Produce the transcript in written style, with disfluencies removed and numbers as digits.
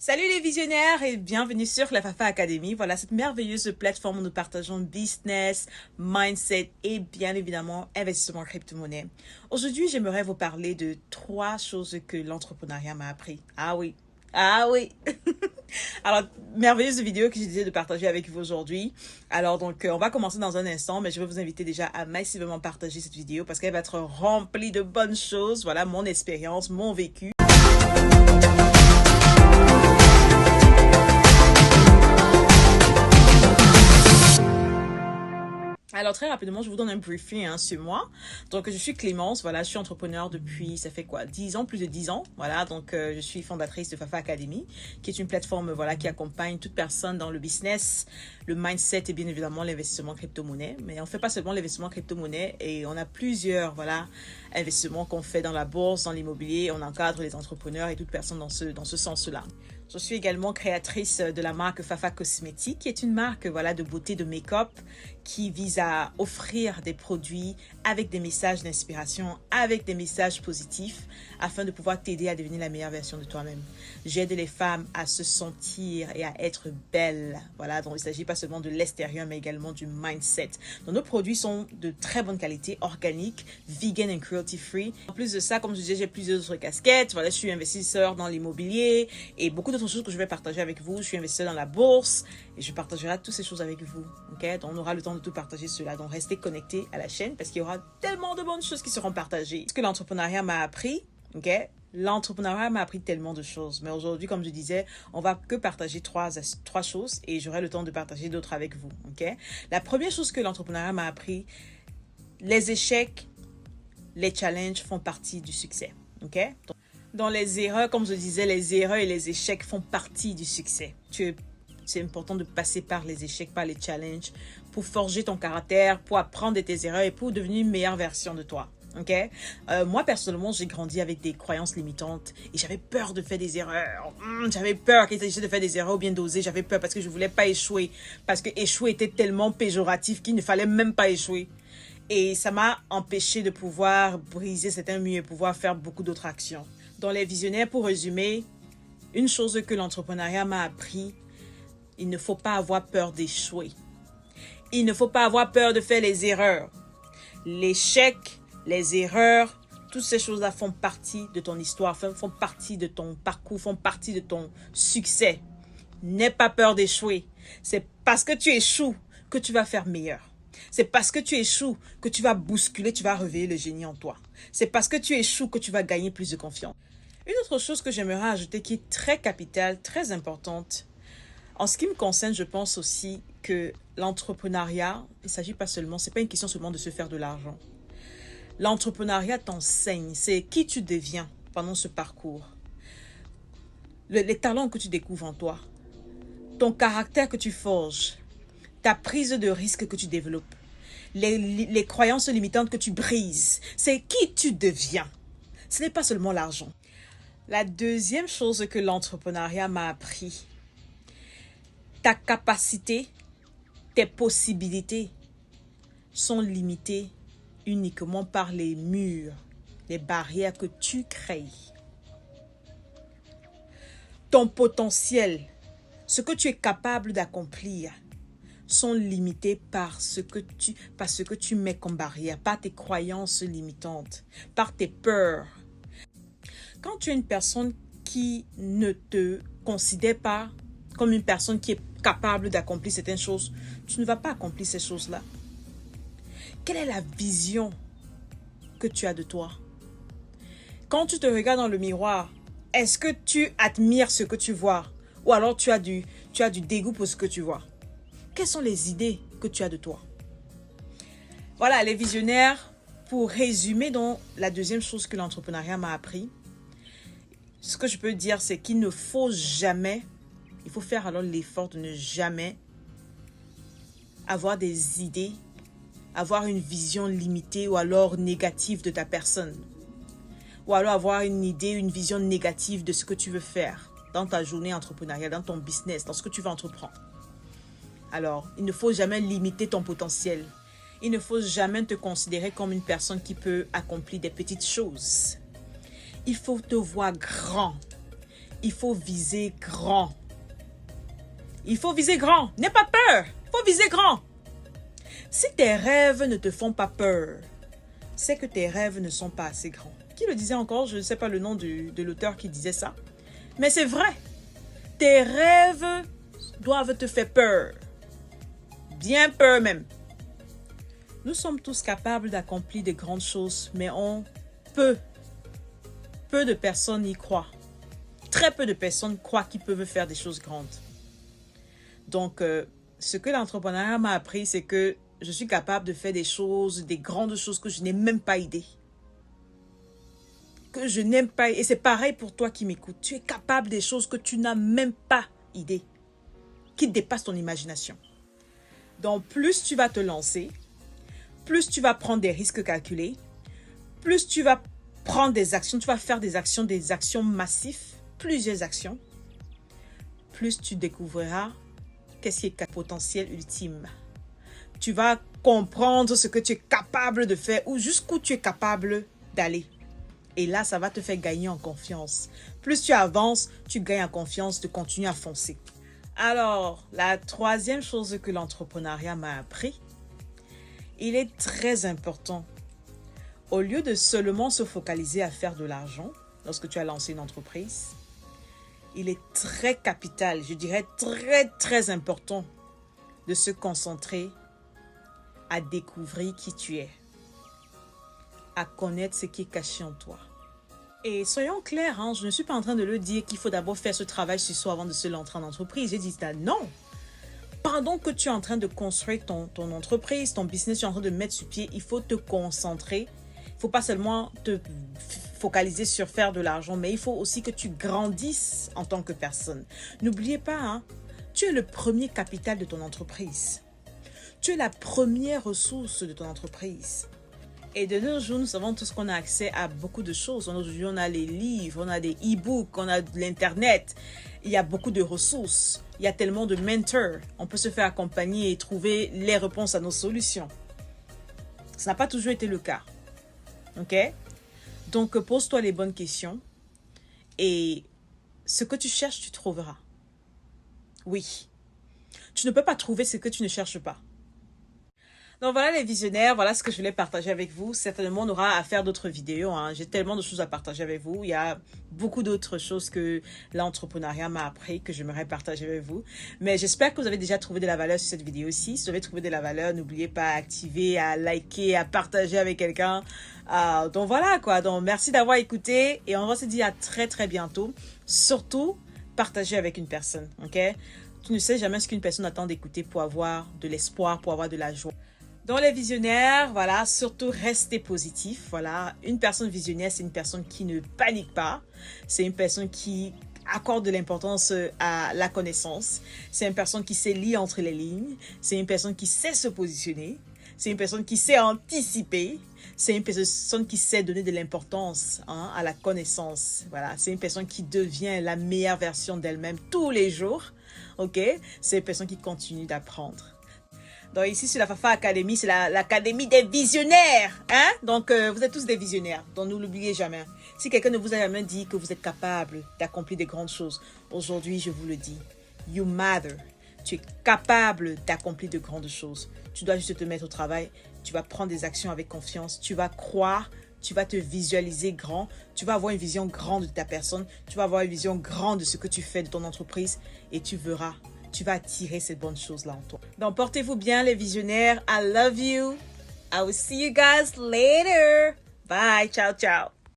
Salut les visionnaires et bienvenue sur la Fafa Academy. Voilà cette merveilleuse plateforme où nous partageons business, mindset et bien évidemment investissement en crypto-monnaie. Aujourd'hui, j'aimerais vous parler de 3 choses que l'entrepreneuriat m'a appris. Ah oui, ah oui. Alors, merveilleuse vidéo que j'ai décidé de partager avec vous aujourd'hui. Alors donc, on va commencer dans un instant, mais je vais vous inviter déjà à massivement partager cette vidéo parce qu'elle va être remplie de bonnes choses. Voilà mon expérience, mon vécu. Alors très rapidement, je vous donne un briefing sur moi. Donc je suis Clémence, voilà, je suis entrepreneur depuis, ça fait quoi, 10 ans, plus de 10 ans. Voilà, donc je suis fondatrice de Fafa Academy, qui est une plateforme voilà, qui accompagne toute personne dans le business, le mindset et bien évidemment l'investissement crypto-monnaie. Mais on ne fait pas seulement l'investissement crypto-monnaie et on a plusieurs voilà, investissements qu'on fait dans la bourse, dans l'immobilier. On encadre les entrepreneurs et toute personne dans ce sens-là. Je suis également créatrice de la marque Fafa Cosmétique, qui est une marque voilà, de beauté, de make-up, qui vise à offrir des produits avec des messages d'inspiration, avec des messages positifs, afin de pouvoir t'aider à devenir la meilleure version de toi-même. J'aide les femmes à se sentir et à être belles. Voilà, donc il ne s'agit pas seulement de l'extérieur, mais également du mindset. Donc, nos produits sont de très bonne qualité, organiques, vegan and cruelty-free. En plus de ça, comme je disais, j'ai plusieurs autres casquettes. Voilà, je suis investisseur dans l'immobilier et beaucoup d'autres choses que je vais partager avec vous. Je suis investisseur dans la bourse et je partagerai toutes ces choses avec vous. Ok, donc on aura le temps de tout partager cela. Donc restez connectés à la chaîne parce qu'il y aura tellement de bonnes choses qui seront partagées. Ce que l'entrepreneuriat m'a appris, ok, l'entrepreneuriat m'a appris tellement de choses. Mais aujourd'hui, comme je disais, on va que partager trois choses et j'aurai le temps de partager d'autres avec vous. Ok, la première chose que l'entrepreneuriat m'a appris, les échecs, les challenges font partie du succès. Ok. Dans les erreurs, comme je disais, les erreurs et les échecs font partie du succès. C'est important de passer par les échecs, par les challenges, pour forger ton caractère, pour apprendre de tes erreurs et pour devenir une meilleure version de toi. Ok? Moi, personnellement, j'ai grandi avec des croyances limitantes et j'avais peur de faire des erreurs. J'avais peur qu'il s'agisse de faire des erreurs ou bien d'oser. J'avais peur parce que je ne voulais pas échouer. Parce que échouer était tellement péjoratif qu'il ne fallait même pas échouer. Et ça m'a empêché de pouvoir briser certains murs et pouvoir faire beaucoup d'autres actions. Dans les visionnaires, pour résumer, une chose que l'entrepreneuriat m'a appris, il ne faut pas avoir peur d'échouer. Il ne faut pas avoir peur de faire les erreurs. L'échec, les erreurs, toutes ces choses-là font partie de ton histoire, font partie de ton parcours, font partie de ton succès. N'aie pas peur d'échouer. C'est parce que tu échoues que tu vas faire meilleur. C'est parce que tu échoues que tu vas bousculer, tu vas réveiller le génie en toi. C'est parce que tu échoues que tu vas gagner plus de confiance. Une autre chose que j'aimerais ajouter qui est très capitale, très importante, en ce qui me concerne, je pense aussi que l'entrepreneuriat, il ne s'agit pas seulement, c'est pas une question seulement de se faire de l'argent. L'entrepreneuriat t'enseigne, c'est qui tu deviens pendant ce parcours. Les talents que tu découvres en toi, ton caractère que tu forges, ta prise de risque que tu développes, les croyances limitantes que tu brises, c'est qui tu deviens. Ce n'est pas seulement l'argent. La deuxième chose que l'entrepreneuriat m'a appris, ta capacité, tes possibilités sont limitées uniquement par les murs, les barrières que tu crées. Ton potentiel, ce que tu es capable d'accomplir, sont limités par ce que tu mets comme barrière, par tes croyances limitantes, par tes peurs. Quand tu es une personne qui ne te considère pas comme une personne qui est capable d'accomplir certaines choses, tu ne vas pas accomplir ces choses-là. Quelle est la vision que tu as de toi? Quand tu te regardes dans le miroir, est-ce que tu admires ce que tu vois? Ou alors tu as du dégoût pour ce que tu vois? Quelles sont les idées que tu as de toi? Voilà, les visionnaires, pour résumer donc la deuxième chose que l'entrepreneuriat m'a appris, ce que je peux dire, c'est qu'il ne faut jamais, il faut faire alors l'effort de ne jamais avoir des idées, avoir une vision limitée ou alors négative de ta personne. Ou alors avoir une idée, une vision négative de ce que tu veux faire dans ta journée entrepreneuriale, dans ton business, dans ce que tu veux entreprendre. Alors, il ne faut jamais limiter ton potentiel. Il ne faut jamais te considérer comme une personne qui peut accomplir des petites choses. Il faut te voir grand. il faut viser grand. Il faut viser grand. N'aie pas peur. Il faut viser grand. Si tes rêves ne te font pas peur, c'est que tes rêves ne sont pas assez grands. Qui le disait encore? Je ne sais pas le nom de l'auteur qui disait ça. Mais c'est vrai. Tes rêves doivent te faire peur. Bien peur même. Nous sommes tous capables d'accomplir de grandes choses, mais peu de personnes y croient. Très peu de personnes croient qu'ils peuvent faire des choses grandes. Donc, ce que l'entrepreneuriat m'a appris, c'est que je suis capable de faire des choses, des grandes choses que je n'ai même pas idée. Que je n'aime pas. Et c'est pareil pour toi qui m'écoutes. Tu es capable des choses que tu n'as même pas idée. Qui dépassent ton imagination. Donc, plus tu vas te lancer, plus tu vas prendre des risques calculés, plus tu vas prendre des actions, tu vas faire des actions massives, plusieurs actions, plus tu découvriras qu'est-ce qui est le potentiel ultime. Tu vas comprendre ce que tu es capable de faire ou jusqu'où tu es capable d'aller. Et là, ça va te faire gagner en confiance. Plus tu avances, tu gagnes en confiance de continuer à foncer. Alors, la troisième chose que l'entrepreneuriat m'a appris, il est très important, au lieu de seulement se focaliser à faire de l'argent lorsque tu as lancé une entreprise, il est très capital, je dirais très important de se concentrer à découvrir qui tu es, à connaître ce qui est caché en toi. Et soyons clairs, je ne suis pas en train de le dire qu'il faut d'abord faire ce travail sur soi avant de se lancer en entreprise. J'ai dit ça, non. Pendant que tu es en train de construire ton entreprise, ton business, tu es en train de mettre sur pied, il faut te concentrer. Il ne faut pas seulement te focaliser sur faire de l'argent, mais il faut aussi que tu grandisses en tant que personne. N'oubliez pas, tu es le premier capital de ton entreprise. Tu es la première ressource de ton entreprise. Et de nos jours, nous savons tous qu'on a accès à beaucoup de choses. Aujourd'hui, on a les livres, on a des e-books, on a de l'Internet. Il y a beaucoup de ressources. Il y a tellement de mentors. On peut se faire accompagner et trouver les réponses à nos solutions. Ça n'a pas toujours été le cas. OK? Donc, pose-toi les bonnes questions. Et ce que tu cherches, tu trouveras. Oui. Tu ne peux pas trouver ce que tu ne cherches pas. Donc voilà les visionnaires, voilà ce que je voulais partager avec vous. Certainement, on aura à faire d'autres vidéos. J'ai tellement de choses à partager avec vous. Il y a beaucoup d'autres choses que l'entrepreneuriat m'a appris, que j'aimerais partager avec vous. Mais j'espère que vous avez déjà trouvé de la valeur sur cette vidéo-ci. Si vous avez trouvé de la valeur, n'oubliez pas à activer, à liker, à partager avec quelqu'un. Donc voilà quoi. Donc merci d'avoir écouté et on va se dire à très bientôt. Surtout, partagez avec une personne. Ok? Tu ne sais jamais ce qu'une personne attend d'écouter pour avoir de l'espoir, pour avoir de la joie. Dans les visionnaires, voilà, surtout restez positif. Voilà, une personne visionnaire, c'est une personne qui ne panique pas. C'est une personne qui accorde de l'importance à la connaissance. C'est une personne qui sait lire entre les lignes. C'est une personne qui sait se positionner. C'est une personne qui sait anticiper. C'est une personne qui sait donner de l'importance à la connaissance. Voilà, c'est une personne qui devient la meilleure version d'elle-même tous les jours. Ok, c'est une personne qui continue d'apprendre. Donc ici sur la Fafa Academy, c'est l'académie des visionnaires. Donc vous êtes tous des visionnaires, donc ne l'oubliez jamais. Si quelqu'un ne vous a jamais dit que vous êtes capable d'accomplir des grandes choses, aujourd'hui je vous le dis, you matter. Tu es capable d'accomplir de grandes choses. Tu dois juste te mettre au travail, tu vas prendre des actions avec confiance, tu vas croire, tu vas te visualiser grand, tu vas avoir une vision grande de ta personne, tu vas avoir une vision grande de ce que tu fais de ton entreprise et tu verras. Tu vas attirer cette bonne chose-là en toi. Donc, portez-vous bien, les visionnaires. I love you. I will see you guys later. Bye. Ciao, ciao.